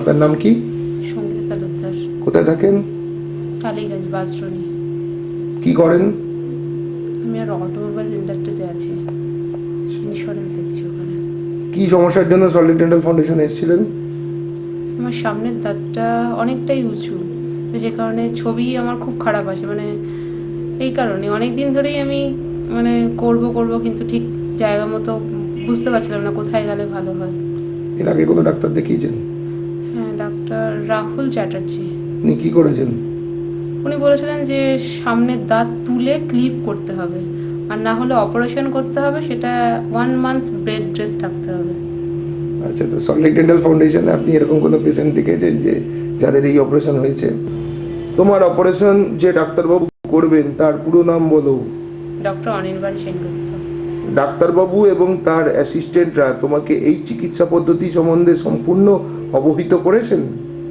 আপনার নাম কি? সঙ্গীতা তালুকদার। কোথায় থাকেন? টালিগঞ্জ বাসস্ট্যান্ড। কি করেন? আমি আর অটোমোবাইল ইন্ডাস্ট্রিতে আছি, ইন্স্যুরেন্স দেখছি ওখানে। কি সমস্যার জন্য সলিড ডেন্টাল ফাউন্ডেশনে এসেছিলেন? আমার সামনের দাঁতটা অনেকটাই উঁচু, তো যে কারণে ছবি আমার খুব খারাপ আসে, মানে এই কারণে অনেক দিন ধরেই আমি মানে করব কিন্তু ঠিক জায়গা মতো বুঝতে পারছিলাম না কোথায় গেলে ভালো হয়। এর আগে কোনো ডাক্তার দেখিয়েছেন? হ্যাঁ, ডাক্তার রাহুল চ্যাটার্জি। উনি কি করেছেন? উনি বলেছিলেন যে সামনের দাঁত তুলে ক্লিপ করতে হবে, আর না হলে অপারেশন করতে হবে, সেটা 1 মান্থ বেড রেস্ট থাকতে হবে। আচ্ছা, তো সলিড ডেন্টাল ফাউন্ডেশনে আপনি এরকম কোনো পেশেন্ট দেখেছেন যে যাদের এই অপারেশন হয়েছে? তোমার অপারেশন যে ডাক্তারবাবু করবেন তার পুরো নাম বলো। ডক্টর অনির্বাণ সেনগুপ্ত। ডাক্তারবাবু এবং তার অ্যাসিস্ট্যান্টরা তোমাকে এই চিকিৎসা পদ্ধতি সম্বন্ধে সম্পূর্ণ অবহিত করেছেন?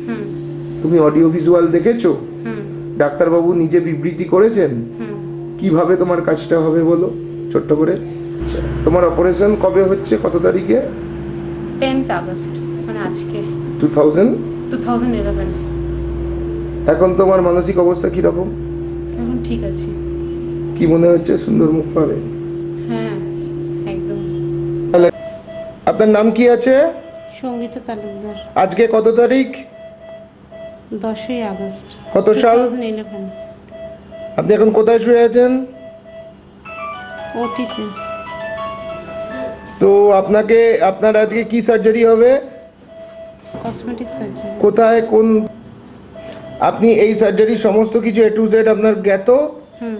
হুম তুমি অডিও ভিজুয়াল দেখেছো? হুম ডাক্তারবাবু নিজে বিবৃতি করেছেন? হুম কিভাবে তোমার কাজটা হবে বলো ছোট্ট করে। আচ্ছা, তোমার অপারেশন কবে হচ্ছে, কত তারিখে? 10th আগস্ট, মানে আজকে। 2000। 2011। এখন তোমার মানসিক অবস্থা কিরকম? এখন ঠিক আছে। কি মনে হচ্ছে সুন্দর মুখ পাবে? হ্যাঁ, একদম। আপনার নাম কি আছে? সঙ্গীতা তালুকদার। আজকে কত তারিখ? 10ই আগস্ট। কত সাল? 2011। আপনি এখন কোথায় শুয়ে আছেন? ওটিতে। তো আপনার আজকে কি সার্জারি হবে? Cosmetic surgery. কোথায়, কোন? আপনি এই সার্জারি সমস্ত কিছু A to Z আপনার জ্ঞাত? হুম।